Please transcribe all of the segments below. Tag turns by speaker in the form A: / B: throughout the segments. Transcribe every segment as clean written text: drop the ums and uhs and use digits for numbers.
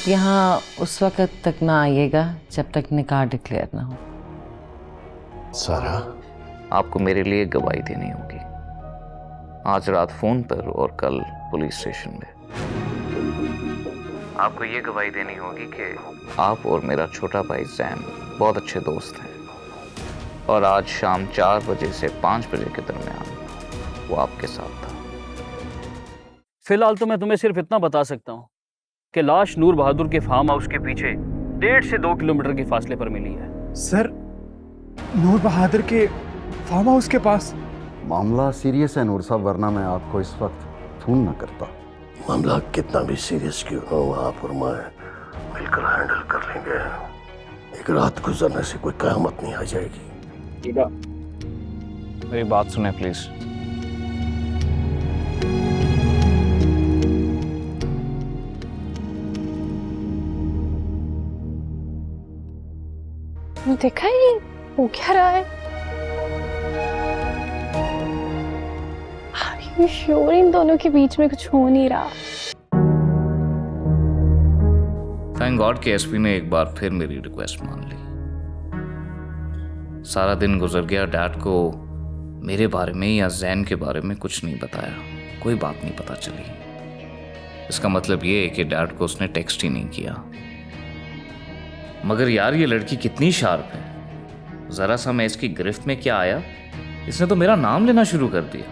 A: आप यहाँ उस वक्त तक ना आइएगा जब तक निकाह डिक्लेयर ना हो।
B: सारा,
C: आपको मेरे लिए गवाही देनी होगी, आज रात फोन पर और कल पुलिस स्टेशन में। आपको ये गवाही देनी होगी कि आप और मेरा छोटा भाई जैन बहुत अच्छे दोस्त हैं और आज शाम 4 बजे से 5 बजे के दरमियान वो आपके साथ था।
D: फिलहाल तो मैं तुम्हें सिर्फ इतना बता सकता हूँ कि लाश नूर बहादुर के फार्म हाउस के पीछे 1.5 से 2 किलोमीटर के फासले पर मिली है।
E: सर, नूर बहादुर के फार्म हाउस के पास?
B: मामला सीरियस है नूर साहब, वरना मैं आपको इस वक्त फोन न करता।
F: मामला कितना भी सीरियस क्यों हो, आप और मैं मिलकर हैंडल कर लेंगे। एक रात गुजरने से कोई क़यामत नहीं आ जाएगी।
C: मेरी बात सुने प्लीज।
G: देखा ये वो क्या रहा है? Are you sure इन दोनों के बीच में कुछ हो नहीं रहा?
C: थैंक गॉड के एसपी ने एक बार फिर मेरी रिक्वेस्ट मान ली। सारा दिन गुजर गया, डैड को मेरे बारे में या जैन के बारे में कुछ नहीं बताया, कोई बात नहीं पता चली। इसका मतलब ये है कि डैड को उसने टेक्स्ट ही नहीं किया। मगर यार ये लड़की कितनी शार्प है, जरा सा मैं इसकी गिरफ्त में क्या आया, इसने तो मेरा नाम लेना शुरू कर दिया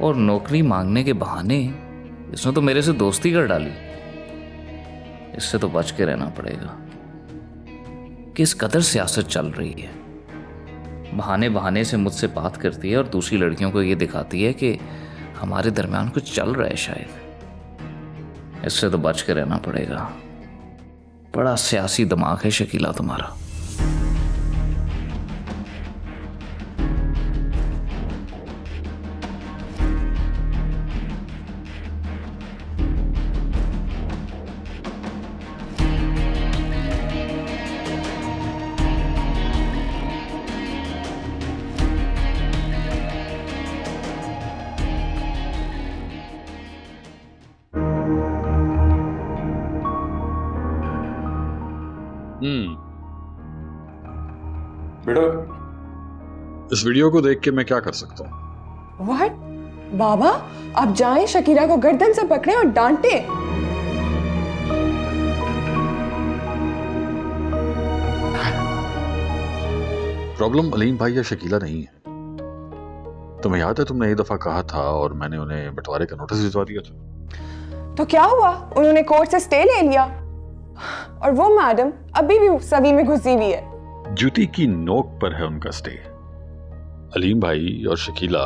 C: और नौकरी मांगने के बहाने इसने तो मेरे से दोस्ती कर डाली। इससे तो बच के रहना पड़ेगा। किस कदर सियासत चल रही है, बहाने बहाने से मुझसे बात करती है और दूसरी लड़कियों को ये दिखाती है कि हमारे दरमियान कुछ चल रहा है शायद। इससे तो बच के रहना पड़ेगा। बड़ा सियासी दिमाग है शकीला तुम्हारा।
H: बेटा, इस वीडियो को देख के मैं क्या कर सकता हूँ?
I: What? बाबा, आप जाएं, शकीरा को गर्दन से पकड़े और डांटे।
H: प्रॉब्लम अलीम भाई या शकीला नहीं है। तुम्हें याद है तुमने एक दफा कहा था और मैंने उन्हें बंटवारे का नोटिस भिजवा दिया था।
I: तो क्या हुआ? उन्होंने कोर्ट से स्टे ले लिया और वो मैडम अभी भी सवी में घुसी हुई है।
H: जूती की नोक पर है उनका स्टे। अलीम भाई और शकीला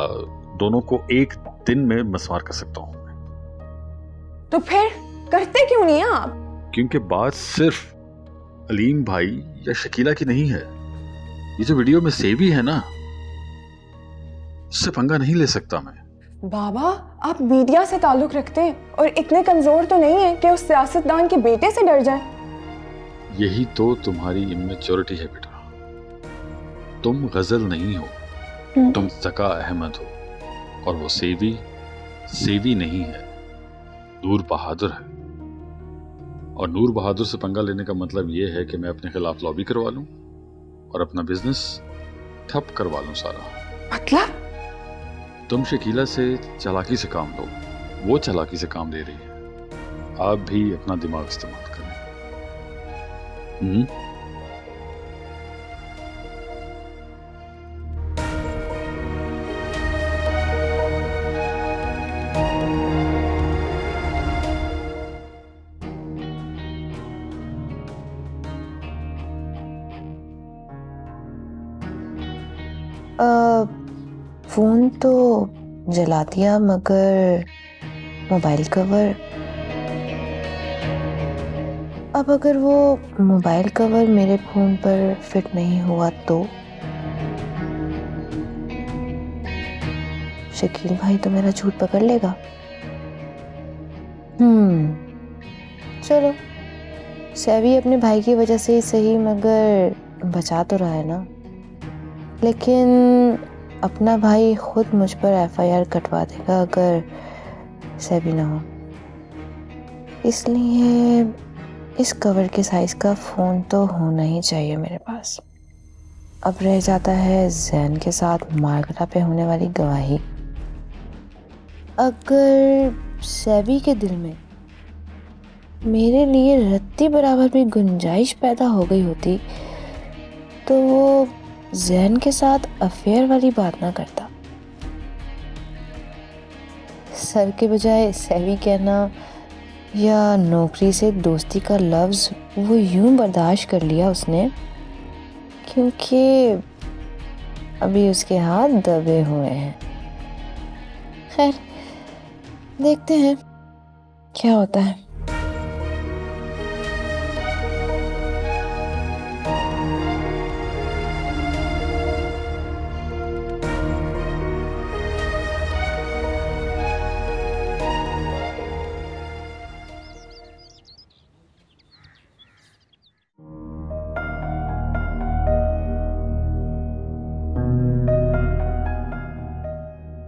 H: दोनों को एक दिन में मसवार कर सकता हूं मैं।
I: तो फिर करते क्यों नहीं आप?
H: क्योंकि बात सिर्फ अलीम भाई या शकीला की नहीं है। ये जो वीडियो में सेवी है ना, इससे पंगा नहीं ले सकता मैं।
I: बाबा, आप मीडिया से ताल्लुक रखते हैं और इतने कमजोर तो नहीं है कि उस सियासतदान के बेटे से डर जाएं।
H: यही तो तुम्हारी इमेच्योरिटी है बेटा। तुम गजल नहीं हो, तुम ज़का अहमद हो और वो सेवी नहीं है, नूर बहादुर है। और नूर बहादुर से पंगा लेने का मतलब ये है कि मैं अपने खिलाफ लॉबी करवा लूं और अपना बिजनेस ठप करवा लूं सारा।
I: मतलब?
H: तुम शकीला से चालाकी से काम लो, वो चालाकी से काम ले रही है। आप भी अपना दिमाग इस्तेमाल करें।
J: फोन तो जला दिया, मगर मोबाइल कवर, अब अगर वो मोबाइल कवर मेरे फोन पर फिट नहीं हुआ तो शकील भाई तो मेरा झूठ पकड़ लेगा। चलो, सैवी अपने भाई की वजह से ही सही मगर बचा तो रहा है ना। लेकिन अपना भाई खुद मुझ पर एफआईआर कटवा देगा अगर सैवी ना हो, इसलिए इस कवर के साइज का फ़ोन तो होना ही चाहिए मेरे पास। अब रह जाता है जैन के साथ मार्गला पे होने वाली गवाही। अगर सैवी के दिल में मेरे लिए रत्ती बराबर भी गुंजाइश पैदा हो गई होती तो वो जैन के साथ अफेयर वाली बात ना करता। सर के बजाय सैवी कहना या नौकरी से दोस्ती का लफ्ज़ वो यूं बर्दाश्त कर लिया उसने क्योंकि अभी उसके हाथ दबे हुए हैं। खैर देखते हैं क्या होता है।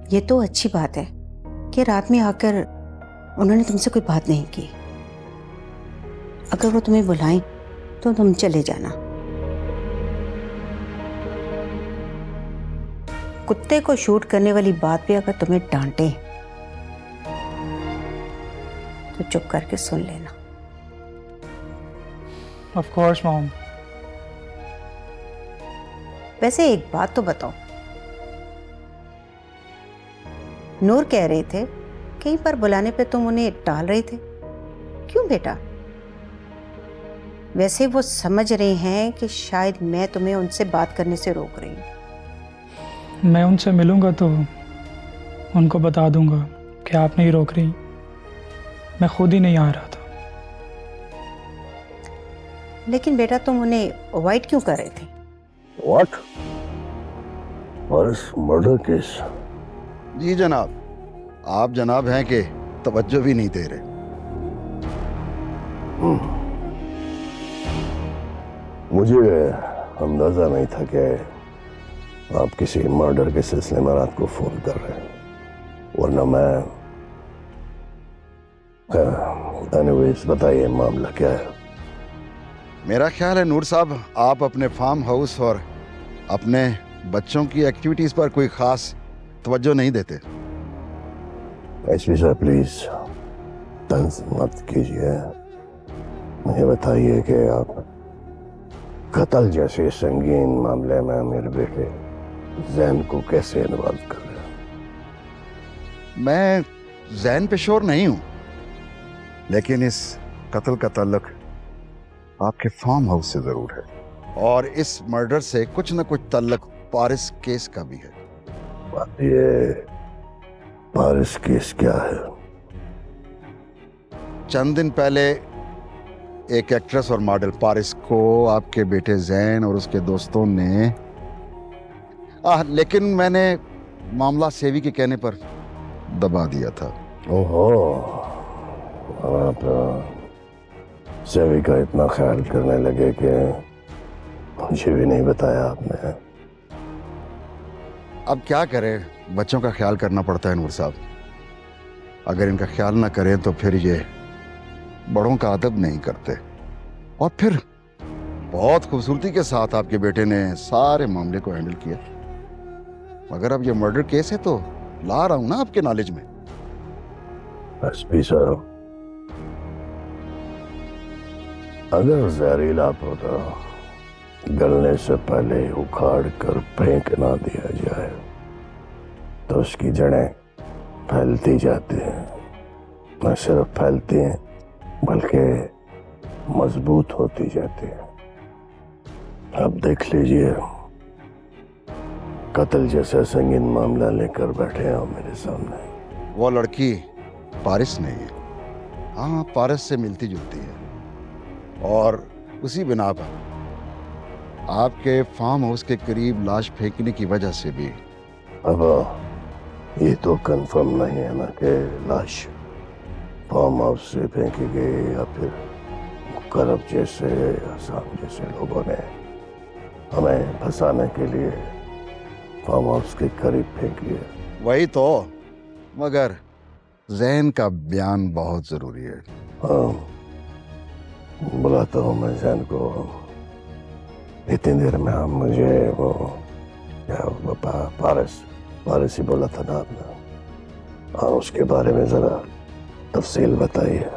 K: ये तो अच्छी बात है कि रात में आकर उन्होंने तुमसे कोई बात नहीं की। अगर वो तुम्हें बुलाएं तो तुम चले जाना। कुत्ते को शूट करने वाली बात भी अगर तुम्हें डांटे तो चुप करके सुन लेना।
E: Of course mom.
K: वैसे एक बात तो बताओ, नूर कह रहे थे कहीं पर बुलाने पे तुम उन्हें टाल रहे थे, क्यों बेटा? वैसे वो समझ रहे हैं कि शायद मैं तुम्हें उनसे बात करने से रोक रही हूँ।
E: मैं उनसे मिलूंगा तो उनको बता दूंगा कि आप नहीं रोक रही, मैं खुद ही नहीं आ रहा था।
K: लेकिन बेटा तुम उन्हें अवॉइड क्यों कर रहे थे?
F: व्हाट? Paras murder case?
B: जी जनाब, आप जनाब हैं कि तवज्जो भी नहीं दे रहे।
F: मुझे अंदाजा नहीं था कि आप किसी मर्डर के सिलसिले में रात को फोन कर रहे हैं, वरना मैं एनीवेज बताइए मामला क्या है?
B: मेरा ख्याल है नूर साहब, आप अपने फार्म हाउस और अपने बच्चों की एक्टिविटीज पर कोई खास तवज्जो नहीं देते।
F: एसपी साहब प्लीज तंज मत कीजिए। मुझे बताइए कि आप कत्ल जैसे संगीन मामले में मेरे बेटे जैन को कैसे इन्वॉल्व कर रहे हैं?
B: मैं जैन पे श्योर नहीं हूं, लेकिन इस कत्ल का ताल्लुक आपके फार्म हाउस से जरूर है और इस मर्डर से कुछ न कुछ ताल्लुक पारिस केस का भी है।
F: ये पारिस केस क्या है?
B: चंद दिन पहले एक एक्ट्रेस और मॉडल पारिस को आपके बेटे जैन और उसके दोस्तों ने लेकिन मैंने मामला सेवी के कहने पर दबा दिया था।
F: ओहो, आप सेवी का इतना ख्याल करने लगे कि मुझे भी नहीं बताया आपने।
B: अब क्या करें, बच्चों का ख्याल करना पड़ता है नूर साहब। अगर इनका ख्याल ना करें तो फिर ये बड़ों का अदब नहीं करते। और फिर बहुत खूबसूरती के साथ आपके बेटे ने सारे मामले को हैंडल किया। मगर अब ये मर्डर केस है तो ला रहा हूं ना आपके नॉलेज में।
F: एसपी साहब, अगर जहरीला पौधा गलने से पहले उखाड़ कर फेंक ना दिया जाए तो उसकी जड़ें फैलती जाती हैं। न सिर्फ फैलती हैं बल्कि मजबूत होती जाती हैं। अब देख लीजिए, कत्ल जैसा संगीन मामला लेकर बैठे हैं मेरे सामने।
B: वो लड़की पारिस नहीं है। हाँ, पारिस से मिलती जुलती है और उसी बिना पर आपके फार्म हाउस के करीब लाश फेंकने की वजह से भी।
F: अब ये तो कंफर्म नहीं है ना कि लाश फार्म हाउस से फेंकी गई या फिर मुकर्रब जैसे आसाम जैसे लोगों ने हमें फंसाने के लिए फार्म हाउस के करीब फेंकी है।
B: वही तो, मगर जैन का बयान बहुत जरूरी है।
F: हाँ, बुलाता हूँ मैं जैन को। इतनी देर में आप मुझे वो क्या पारस ही बोला था ना आपने? हाँ, उसके बारे में जरा तफसील बताइए।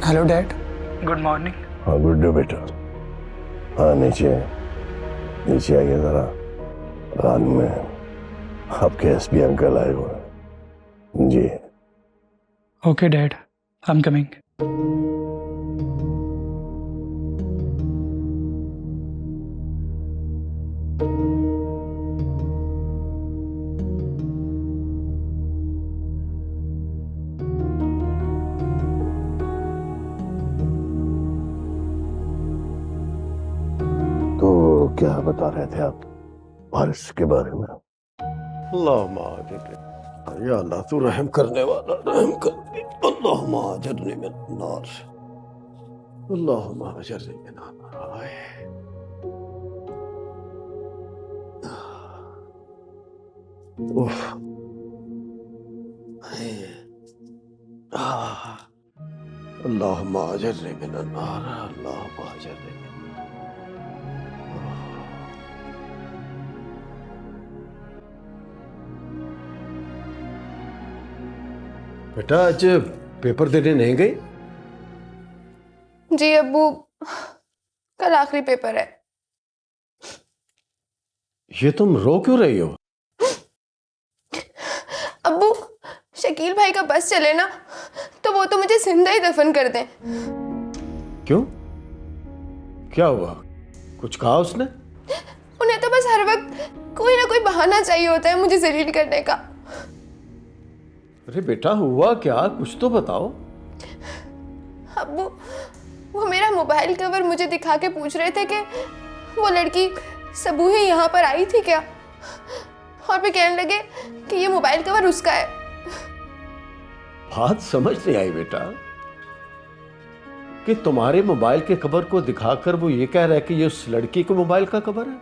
E: Hello dad, good morning.
F: हाँ गुड डे बेटा। हाँ नीचे नीचे आइए जरा। रान में आपके एसपी अंकल आए हुए हैं। जी
E: okay dad, I am coming.
F: तो क्या बता रहे थे आप बारिश के बारे में? अल्लाह माजिर, या अल्लाह तू रहम करने वाला, रहम कर। अल्लाह माजिरनी मिन नार, अल्लाह माजिरनी मिन नार। उफ, अल्लाह माजिरनी मिन नार, अल्लाह माजिरनी। बेटा आज पेपर देने नहीं गई?
I: जी अब्बू, कल आखिरी पेपर है।
F: ये तुम रो क्यों रही हो?
I: अब्बू, शकील भाई का बस चले ना तो वो तो मुझे जिंदा ही दफन कर दें।
F: क्यों? क्या हुआ? कुछ कहा उसने?
I: उन्हें तो बस हर वक्त कोई ना कोई बहाना चाहिए होता है मुझे जलील करने का।
F: अरे बेटा हुआ क्या? कुछ तो बताओ।
I: अब्बू, वो मेरा मोबाइल कवर मुझे दिखा के पूछ रहे थे कि वो लड़की सबूही यहाँ पर आई थी क्या, और फिर कहने लगे कि ये मोबाइल कवर उसका है।
F: बात समझ नहीं आई बेटा कि तुम्हारे मोबाइल के कवर को दिखाकर वो ये कह रहा है कि ये उस लड़की के मोबाइल का कवर है।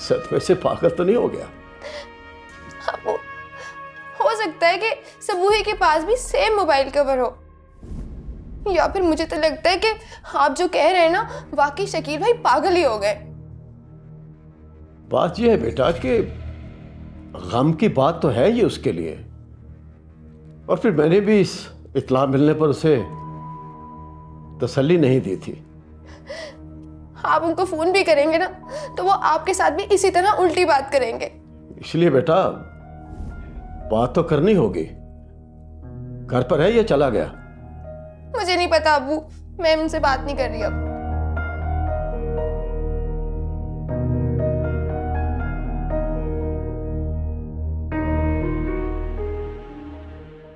F: सच में से पागल तो नहीं हो गया?
I: अब्बू, हो सकता है कि सबूही के पास भी सेम मोबाइल कवर हो, या फिर मुझे तो लगता है कि आप जो कह रहे हैं ना, वाकई शकील भाई पागल ही हो गए।
F: बात यह है बेटा कि गम की बात तो है ये उसके लिए, और फिर मैंने भी इस इत्तला मिलने पर उसे तसल्ली नहीं दी थी।
I: आप उनको फोन भी करेंगे ना तो वो आपके साथ भी इसी तरह उल्टी बात करेंगे।
F: इसलिए बेटा बात तो करनी होगी। घर पर है या चला गया?
I: मुझे नहीं पता अब्बू, मैं उनसे बात नहीं कर रही अब।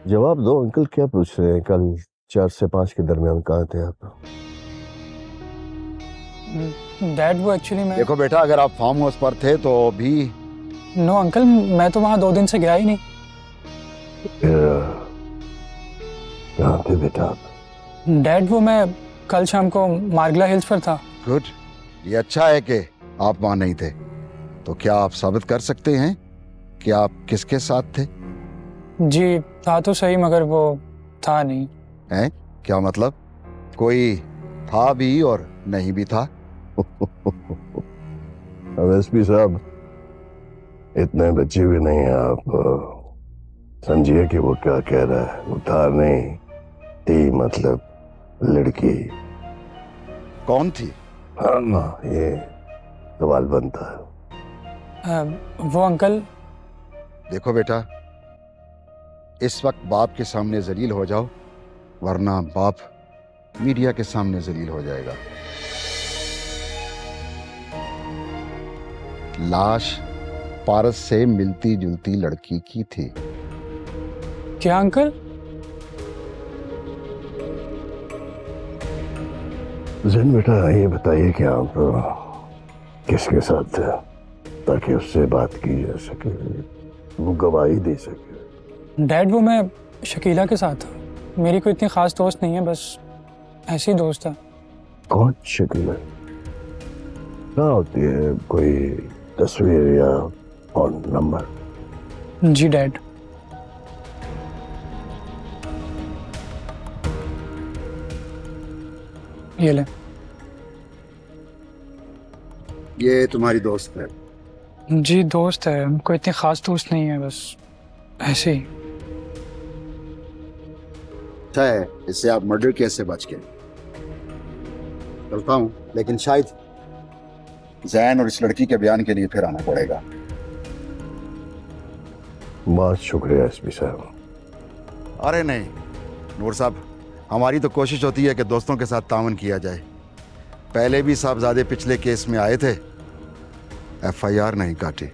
F: जवाब दो अंकल, क्या पूछ रहे हैं? कल 4 से 5 के दरमियान कहाँ थे आप?
E: डैड वो एक्चुअली मैं
B: देखो बेटा, अगर आप फार्म हाउस पर थे तो भी।
E: नो अंकल, मैं तो वहाँ 2 दिन से गया ही नहीं।
F: कहाँ थे बेटा आप?
E: डैड वो मैं कल शाम को मार्गला हिल्स पर था।
B: गुड, ये अच्छा है कि आप वहां नहीं थे। तो क्या आप साबित कर सकते हैं कि आप किसके साथ थे?
E: जी था तो सही, मगर वो था नहीं।
B: हैं? क्या मतलब? कोई था भी और नहीं भी था?
F: अब एसपी साहब, इतने बच्चे भी नहीं हैं आप। समझिए कि वो क्या कह रहा है। वो था नहीं, थी मतलब लड़की।
B: कौन थी?
F: हाँ, ये सवाल बनता है।
E: वो अंकल।
B: देखो बेटा, इस वक्त बाप के सामने जलील हो जाओ, वरना बाप मीडिया के सामने जलील हो जाएगा। लाश पारस से मिलती जुलती लड़की की थी।
E: क्या अंकल?
F: जैन बेटा, ये बताइए कि आप किसके साथ थे ताकि उससे बात की जा सके। वो गवाही दे सके।
E: डैड वो मैं शकीला के साथ था, मेरी कोई इतनी खास दोस्त नहीं है, बस ऐसी दोस्त है।
F: कौन शकीला? कहाँ होती है? कोई तस्वीर या फोन नंबर?
E: जी डैड। ये ले।
B: ये तुम्हारी दोस्त है?
E: जी दोस्त है, कोई इतनी खास दोस्त नहीं है, बस ऐसे ही।
B: अच्छा है, इससे आप मर्डर केस से बच गए। चलता हूँ, लेकिन शायद जैन और इस लड़की के बयान के लिए फिर आना पड़ेगा।
F: बहुत शुक्रिया एसपी साहब।
B: अरे नहीं नूर साहब, हमारी तो कोशिश होती है कि दोस्तों के साथ तावन किया जाए। पहले भी साहबजादे पिछले केस में आए थे, एफआईआर नहीं काटी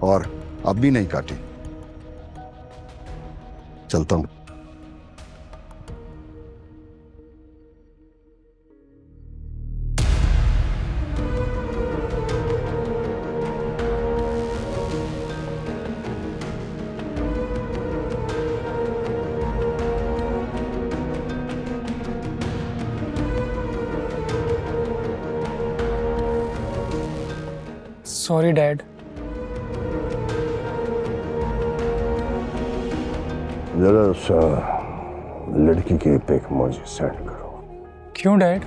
B: और अब भी नहीं काटी। चलता हूं।
E: Sorry dad.
F: जरा उस लड़की की पिक मुझे सेंड करो।
E: क्यों डैड?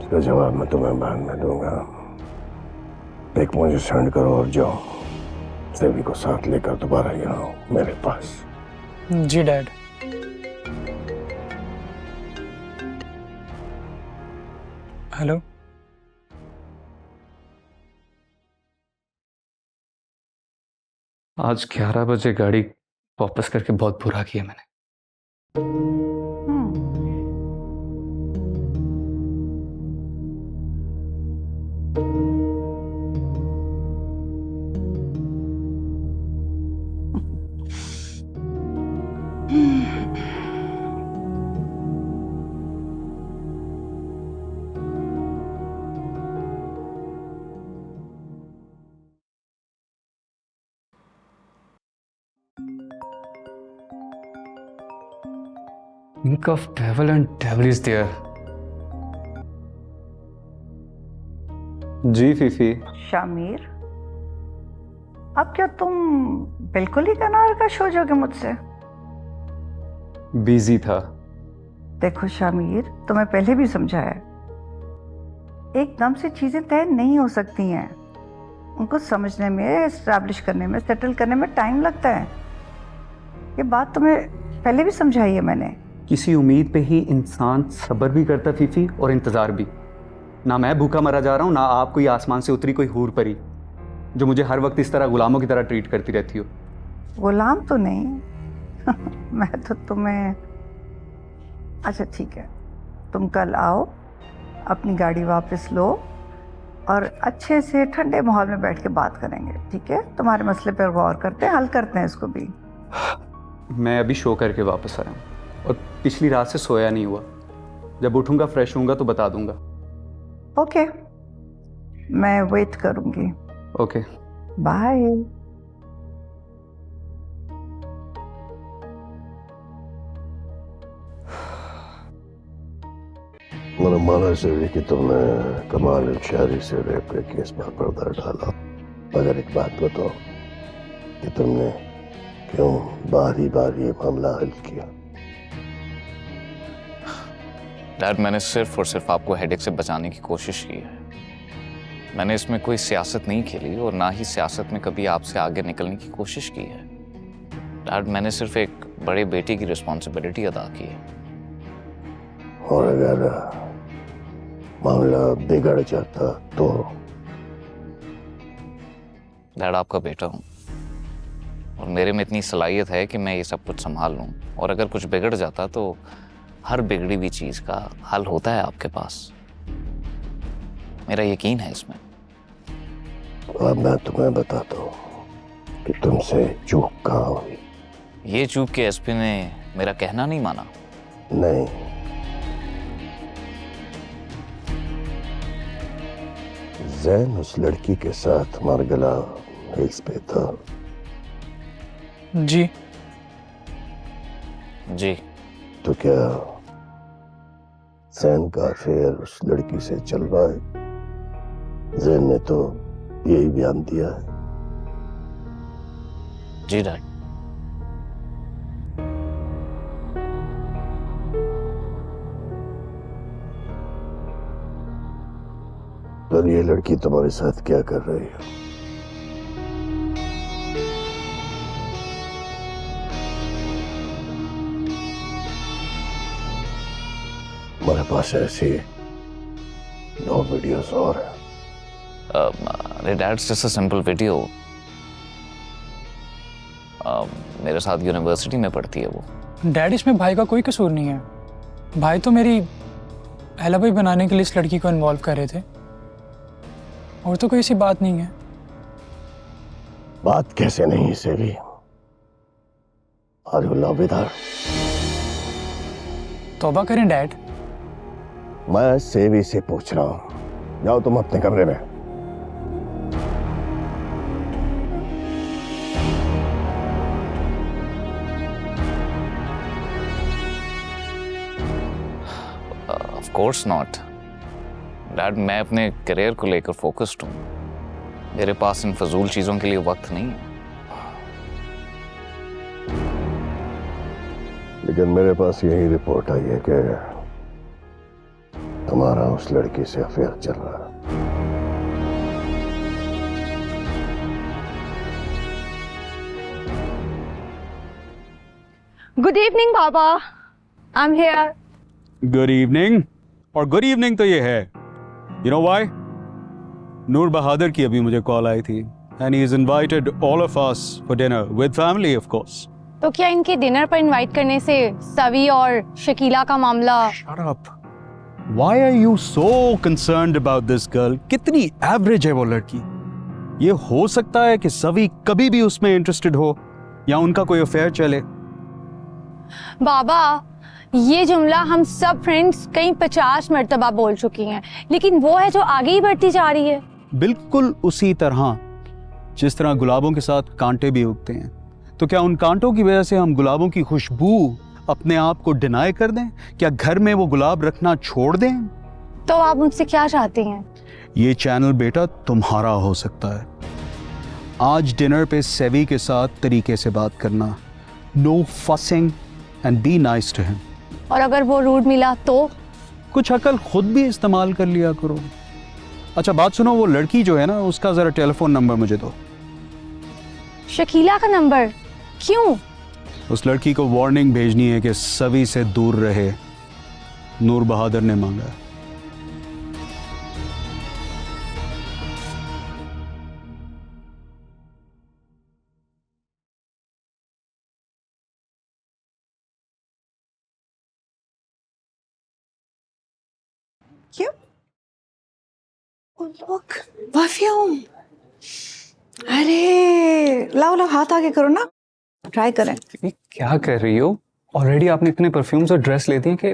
F: इसका जवाब मैं तुम्हें बाद में दूंगा। पिक मुझे सेंड करो और जाओ, सेवी को साथ लेकर दोबारा यहाँ आओ मेरे पास।
E: जी डैड। हेलो।
L: आज 11 बजे गाड़ी वापस करके बहुत बुरा किया मैंने। Think of devil and devil is there. जी फीफी।
M: शामिर, अब क्या तुम बिल्कुल ही किनारे कश हो जाओगे मुझसे?
L: बिजी था।
M: देखो शामिर, तुम्हें पहले भी समझाया, एकदम से चीजें तय नहीं हो सकती हैं। उनको समझने में, एस्टैब्लिश करने में, सेटल करने में टाइम लगता है। ये बात तुम्हें पहले भी समझाई है मैंने।
L: किसी उम्मीद पे ही इंसान सब्र भी करता फीफी, और इंतज़ार भी। ना मैं भूखा मरा जा रहा हूँ, ना आप कोई आसमान से उतरी कोई हूर परी जो मुझे हर वक्त इस तरह गुलामों की तरह ट्रीट करती रहती हो।
M: गुलाम तो नहीं मैं तो तुम्हें। अच्छा ठीक है, तुम कल आओ, अपनी गाड़ी वापस लो और अच्छे से ठंडे माहौल में बैठ के बात करेंगे, ठीक है? तुम्हारे मसले पर गौर करते हैं, हल करते हैं इसको भी।
L: मैं अभी शो करके वापस आया हूँ और पिछली रात से सोया नहीं हुआ। जब उठूंगा फ्रेश होऊंगा तो बता दूंगा।
M: ओके, मैं वेट करूंगी।
L: Okay
M: bye.
F: मैंने माना से कि तुमने कमाल अलशारी से रेप के केस पर पर्दा डाला, मगर एक बात बताओ कि तुमने क्यों बारी बारी ये मामला हल किया?
C: डैड, मैंने सिर्फ और सिर्फ आपको हेडेक से बचाने की कोशिश की है। मैंने इसमें कोई सियासत नहीं खेली और ना ही सियासत में कभी आपसे आगे निकलने की कोशिश की है। डैड, मैंने सिर्फ एक बड़े बेटे की रिस्पॉन्सिबिलिटी अदा की है।
F: और अगर मामला बिगड़ जाता तो?
C: डैड, आपका बेटा हूँ और मेरे में इतनी सलाहियत है कि मैं ये सब कुछ संभाल लूँ, और अगर कुछ बिगड़ जाता तो हर बिगड़ी हुई चीज का हल होता है आपके पास। मेरा यकीन है इसमें।
F: अब मैं तुम्हें बताता हूँ कि तुमसे चूक कहाँ हुई।
C: ये चूक के एसपी ने मेरा कहना नहीं माना।
F: नहीं, जैन उस लड़की के साथ मरगला हिल्स पे था
E: जी।
C: जी।
F: तो क्या जैन का अफेयर उस लड़की से चल रहा है? जैन ने तो यही बयान दिया है।
C: जी डैड।
F: पर ये लड़की तुम्हारे साथ क्या कर रही है? हमारे पास ऐसी 9 वीडियोस और हैं।
C: अरे dad, just a simple video. मेरे साथ यूनिवर्सिटी में पढ़ती है वो।
E: डैड, इसमें भाई का कोई कसूर नहीं है। भाई तो मेरी एलिबी बनाने के लिए इस लड़की को इन्वॉल्व कर रहे थे, और तो कोई ऐसी बात नहीं है।
F: बात कैसे नहीं सेवी? Are you love with her?
E: तौबा करें डैड।
F: मैं सेवी से पूछ रहा हूं। जाओ तुम अपने कमरे में।
C: ऑफ कोर्स नॉट डैड, मैं अपने करियर को लेकर फोकस्ड हूँ। मेरे पास इन फजूल चीजों के लिए वक्त नहीं है।
F: लेकिन मेरे पास यही रिपोर्ट आई है कि तुम्हारा उस लड़की से अफेयर चल रहा है।
G: Good evening Baba, I am here.
N: Good evening. और गुड इवनिंग तो ये है, यू नो व्हाई? नूर बहादुर की अभी मुझे कॉल आई थी and he is invited all of us for dinner with family of course.
G: तो क्या इनके डिनर पर इनवाइट करने से सवी और शकीला का मामला?
N: Shut up. Why are you so concerned about this girl? कितनी एवरेज है वो लड़की। ये हो सकता है कि सवी कभी भी उसमें इंटरेस्टेड हो या उनका कोई अफेयर चले।
G: बाबा, ये जुमला हम सब फ्रेंड्स कई 50 मर्तबा बोल चुकी हैं, लेकिन वो है जो आगे ही बढ़ती जा रही है।
N: बिल्कुल उसी तरह जिस तरह गुलाबों के साथ कांटे भी उगते हैं, तो क्या उन कांटों की वजह से हम गुलाबों की खुशबू अपने आप को डिनाई कर दें? क्या घर में वो गुलाब रखना छोड़ दें?
G: तो आप मुझसे क्या चाहती हैं?
N: ये चैनल बेटा तुम्हारा हो सकता है। आज डिनर पे सेवी के साथ तरीके से बात करना, no fussing and be nice to him.
G: और अगर वो रूड मिला तो?
N: कुछ अकल खुद भी इस्तेमाल कर लिया करो। अच्छा बात सुनो, वो लड़की जो है ना, उसका जरा टेलीफोन नंबर मुझे दो।
G: शकीला का नंबर? क्यों?
N: उस लड़की को वार्निंग भेजनी है कि सभी से दूर रहे। नूर बहादुर ने मांगा है।
M: क्यों? लोग परफ्यूम। अरे लाओ लाओ, हाथ आगे करो ना, ट्राई करें।
L: क्या कर रही हो? ऑलरेडी आपने इतने परफ्यूम्स और ड्रेस ले दिए कि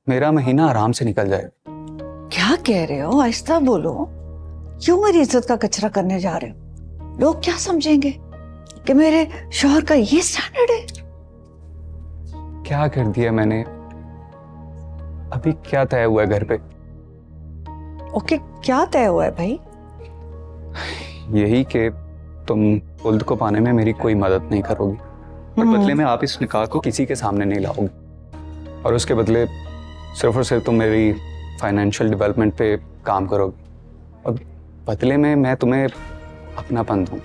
L: मेरा महीना आराम से निकल जाए।
M: क्या कह रहे हो? आहिस्ता बोलो। क्यों मेरी इज्जत का कचरा करने जा रहे हो? लोग क्या समझेंगे कि मेरे शौहर का ये स्टैंडर्ड है?
L: क्या कर दिया मैंने? अभी क्या तय हुआ है घर पे?
M: ओके, क्या तय हुआ है भाई?
L: यही कि तुम उल्द को पाने में मेरी कोई मदद नहीं करोगी, और बदले में आप इस निकाह को किसी के सामने नहीं लाओगी, और उसके बदले सिर्फ और सिर्फ तुम मेरी फाइनेंशियल डेवलपमेंट पे काम करोगी, और बदले में मैं तुम्हें अपनापन दूं।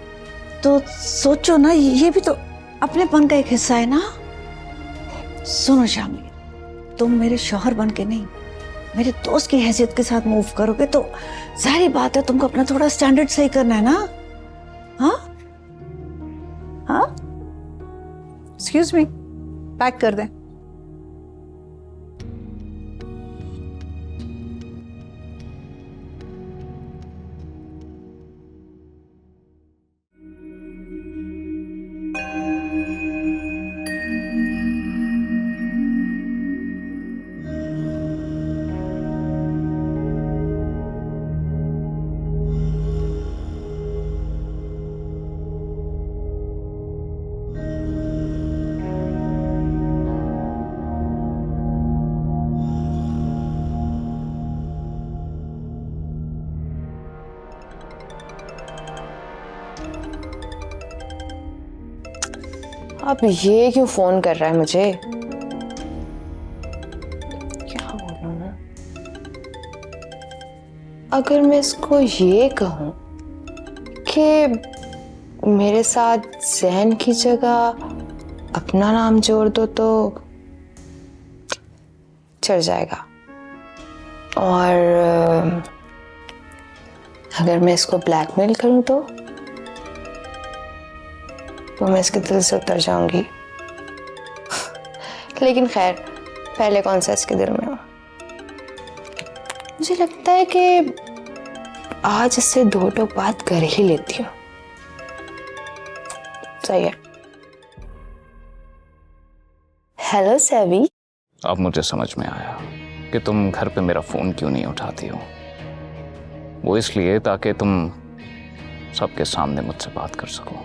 M: तो सोचो ना, ये भी तो अपनेपन का एक हिस्सा है ना। सुनो शामी, तुम मेरे शौहर बन के नहीं, मेरे दोस्त की हैसियत के साथ मूव करोगे तो सारी बात है, तुमको अपना थोड़ा स्टैंडर्ड सही करना है ना। हाँ हाँ, एक्सक्यूज मी, पैक कर दें।
J: अब ये क्यों फोन कर रहा है मुझे? क्या बोलूं ना? अगर मैं इसको ये कहूं कि मेरे साथ जैन की जगह अपना नाम जोड़ दो तो चल जाएगा। और अगर मैं इसको ब्लैकमेल करूं तो मैं इसके दिल से उतर जाऊंगी। लेकिन खैर, पहले कौन सा इसके दिल में हो। मुझे लगता है कि आज इससे दो टोक बात कर ही लेती हूँ। सही है। हेलो सेवी।
C: अब मुझे समझ में आया कि तुम घर पे मेरा फोन क्यों नहीं उठाती हो। वो इसलिए ताकि तुम सबके सामने मुझसे बात कर सको।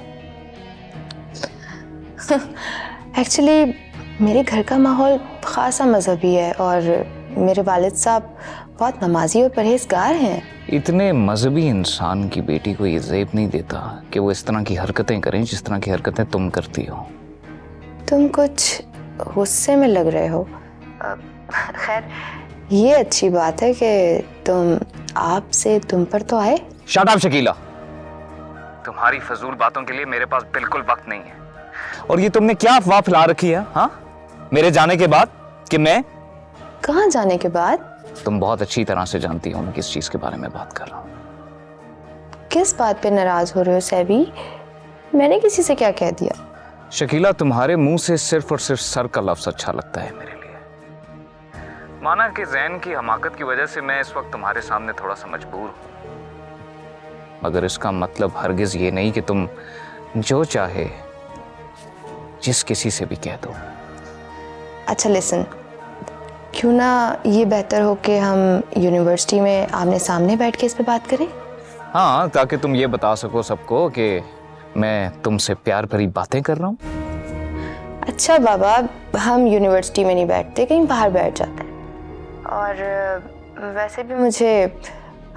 J: एक्चुअली मेरे घर का माहौल खासा मजहबी है और मेरे वालिद साहब बहुत नमाजी और परहेजगार हैं।
C: इतने मजहबी इंसान की बेटी को ये ज़ेब नहीं देता कि वो इस तरह की हरकतें करें जिस तरह की हरकतें तुम करती हो।
J: तुम कुछ गुस्से में लग रहे हो। खैर, ये अच्छी बात है कि तुम आप से तुम पर तो आए।
C: शट अप शकीला, तुम्हारी फजूल बातों के लिए मेरे पास बिल्कुल वक्त नहीं है। और ये तुमने क्या अफवाह फैला रखी है हाँ, मेरे जाने के बाद कि मैं?
J: कहाँ जाने के बाद?
C: तुम बहुत अच्छी तरह से जानती हो मैं किस चीज के बारे में बात कर रहा हूँ।
J: किस बात पे नाराज हो रहे हो सैवी? मैंने किसी से क्या कह दिया?
C: शकीला, तुम्हारे मुंह से सिर्फ और सिर्फ सर का लफ्ज अच्छा लगता है मेरे लिए। माना कि जैन की हमाकत की वजह से मैं इस वक्त तुम्हारे सामने थोड़ा सा मजबूर हूं, मगर इसका मतलब हरगिज ये नहीं कि तुम जो चाहे जिस किसी से भी कह दो।
J: अच्छा लिसन, क्यों ना ये बेहतर हो कि हम यूनिवर्सिटी में आमने सामने बैठ के इस पे बात करें?
C: हाँ, ताकि तुम ये बता सको सबको कि मैं तुमसे प्यार भरी बातें कर रहा हूँ।
J: अच्छा बाबा, हम यूनिवर्सिटी में नहीं बैठते, कहीं बाहर बैठ जाते हैं। और वैसे भी मुझे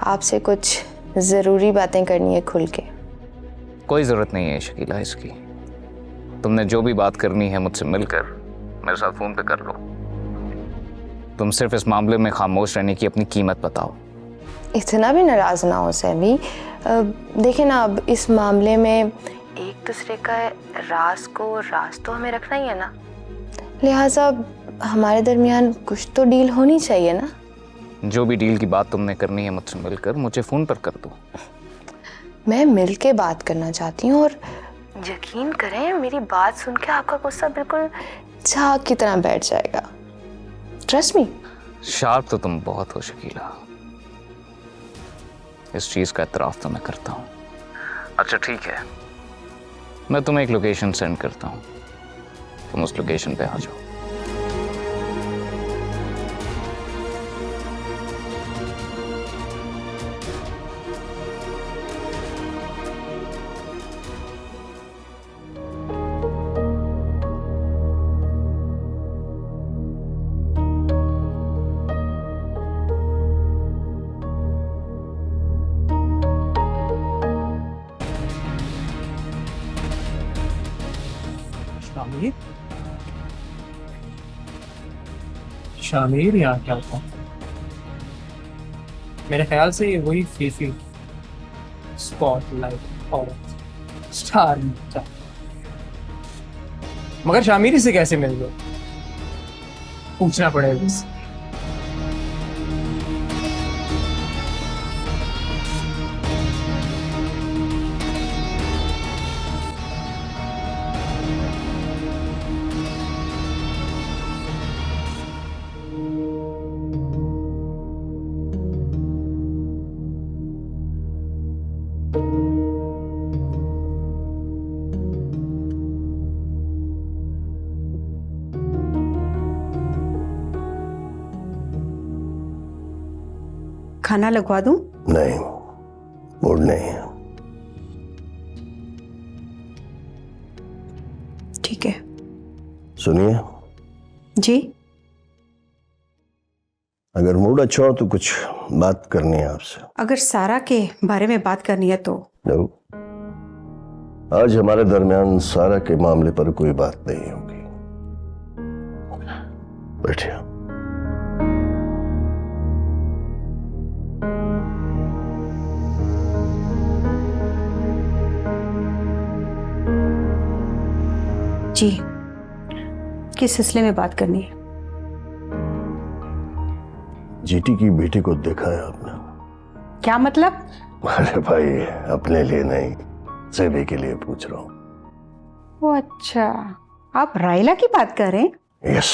J: आपसे कुछ ज़रूरी बातें करनी है खुल के।
C: कोई ज़रूरत नहीं है शकीला इसकी। तुमने जो भी बात करनी है मुझसे मिलकर मेरे साथ फ़ोन पे कर लो। तुम सिर्फ इस मामले में खामोश रहने की अपनी कीमत बताओ।
J: इतना भी नाराज़ ना हो सैमी। देखिए ना, अब इस मामले में एक दूसरे का राज तो हमें रखना ही है ना, लिहाजा हमारे दरमियान कुछ तो डील होनी चाहिए ना।
C: जो भी डील की बात तुमने करनी है मुझसे मिलकर मुझे फ़ोन पर कर दो।
J: मैं मिल के बात करना चाहती हूँ और यकीन करें, मेरी बात सुन के आपका गुस्सा बिल्कुल झाग की तरह बैठ जाएगा। Trust me.
C: शार्प तो तुम बहुत हो शकीला, इस चीज का इतराफ तो मैं करता हूँ। अच्छा ठीक है, मैं तुम्हें एक लोकेशन सेंड करता हूँ, तुम उस लोकेशन पे आ जाओ।
E: शामिर यहाँ क्या था? मेरे ख्याल से ये वही फीफी स्पॉटलाइट और स्टार था। मगर शामिर से कैसे मिल गए? पूछना पड़ेगा इससे।
K: खाना लगवा दूं?
F: नहीं, मूड नहीं है।
K: ठीक है।
F: सुनिए
K: जी।
F: अगर मूड अच्छा हो तो कुछ बात करनी है आपसे।
K: अगर सारा के बारे में बात करनी है तो?
F: नो, आज हमारे दरमियान सारा के मामले पर कोई बात नहीं होगी। बैठिए।
K: जी, किस सिलसिले में बात करनी है?
F: जीटी की बेटी को देखा है आपने?
K: क्या मतलब?
F: अरे भाई, अपने लिए नहीं, सेवी के लिए पूछ रहा हूँ।
K: वो अच्छा, आप रायला की बात कर रहे हैं?
F: यस,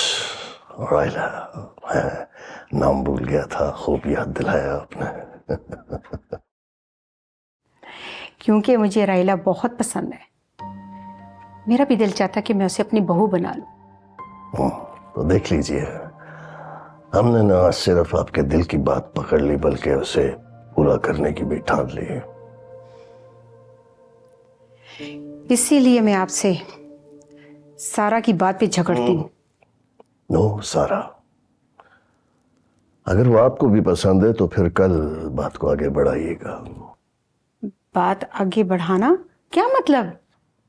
F: रायला है। नाम भूल गया था, खूब याद दिलाया आपने।
K: क्योंकि मुझे रायला बहुत पसंद है, मेरा भी दिल चाहता कि मैं उसे अपनी बहू बना लूं।
F: तो देख लीजिए, हमने ना सिर्फ आपके दिल की बात पकड़ ली बल्कि उसे पूरा करने की भी ठान ली है।
K: इसीलिए मैं आपसे सारा की बात पे झगड़ती हूँ।
F: नो सारा, अगर वो आपको भी पसंद है तो फिर कल बात को आगे बढ़ाइएगा।
K: बात आगे बढ़ाना क्या मतलब?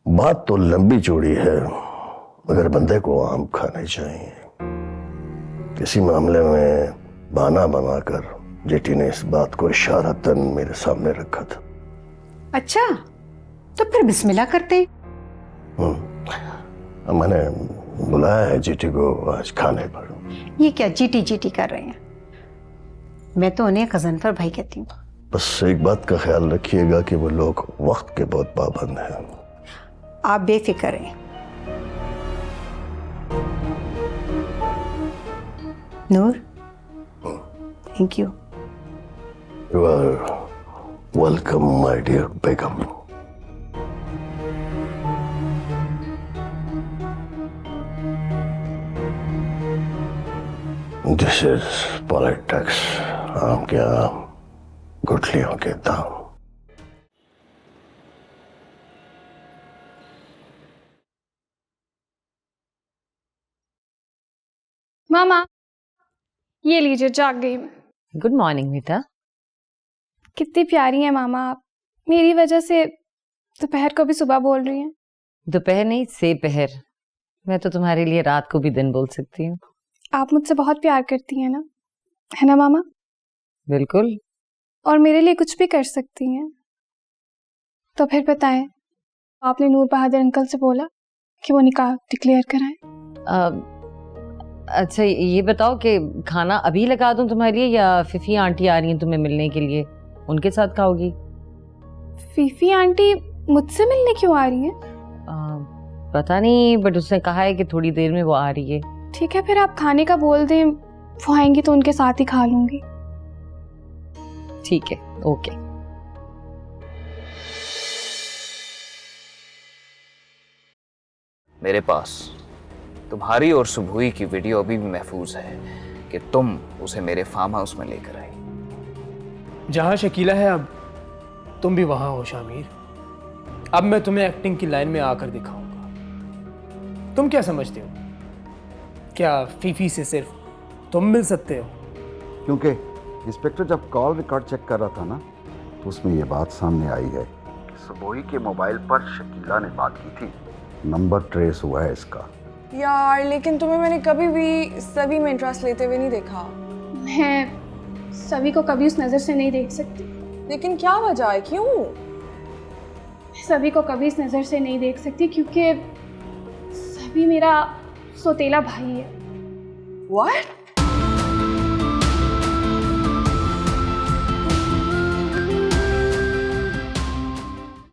F: बात तो लंबी चौड़ी है, मगर बंदे को आम खाने चाहिए। किसी मामले में बहाना बनाकर जेठी ने इस बात को इशारतन मेरे सामने रखा था।
K: अच्छा, तो फिर बिस्मिल्लाह करते।
F: मैंने बुलाया है जीटी को आज खाने पर।
K: ये क्या जीटी जीटी कर रहे हैं? मैं तो उन्हें गजनफर भाई कहती हूँ।
F: बस एक बात का ख्याल रखिएगा कि वो लोग वक्त के बहुत पाबंद हैं।
K: आप बेफिक्र हैं। Noor, thank you.
F: You are welcome, my dear Begum. This is politics. आम के आम, गुठलियों के दाम।
O: मामा, ये लीजिए, जाग गई मैं।
A: गुड मॉर्निंग बेटा।
O: कितनी प्यारी है मामा आप। मेरी वजह से दोपहर को भी सुबह बोल रही हैं।
A: दोपहर नहीं, से पहर। मैं तो तुम्हारे लिए रात को भी दिन बोल सकती हूँ।
O: आप मुझसे बहुत प्यार करती हैं ना, है ना मामा?
A: बिल्कुल।
O: और मेरे लिए कुछ भी कर सकती हैं। तो फिर बताएं, आपने नूर बहादुर अंकल से बोला कि वो निकाह डिक्लेयर कराएं?
A: अच्छा ये बताओ कि खाना अभी लगा दूं तुम्हारे लिए या फीफी आंटी आ रही हैं तुम्हें मिलने के लिए, उनके साथ खाओगी?
O: फीफी आंटी मुझसे मिलने क्यों आ रही हैं?
A: पता नहीं, बट उसने कहा है कि थोड़ी देर में वो आ रही है।
O: ठीक है, फिर आप खाने का बोल दें, वो आएंगी तो उनके साथ ही खा लूंगी।
A: ठीक है, ओके।
C: मेरे पास तुम्हारी और सुबुई की वीडियो अभी भी महफूज है कि तुम उसे मेरे फार्म हाउस में लेकर आई।
P: जहां शकीला है अब तुम भी वहां हो शामिर। अब मैं तुम्हें एक्टिंग की लाइन में आकर दिखाऊंगा। तुम क्या समझते हो, क्या फीफी से सिर्फ तुम मिल सकते हो?
B: क्योंकि इंस्पेक्टर जब कॉल रिकॉर्ड चेक कर रहा था ना, तो उसमें ये बात सामने आई है कि सुबोही के मोबाइल पर शकीला ने बात की थी। नंबर ट्रेस हुआ है इसका।
Q: यार लेकिन तुम्हें मैंने कभी भी सभी में इंटरेस्ट लेते हुए नहीं देखा।
O: मैं सभी को कभी उस नज़र से नहीं देख सकती।
Q: लेकिन क्या वजह है, क्यों?
O: सभी को कभी इस नज़र से नहीं देख सकती क्योंकि सभी मेरा सौतेला भाई है।
Q: What?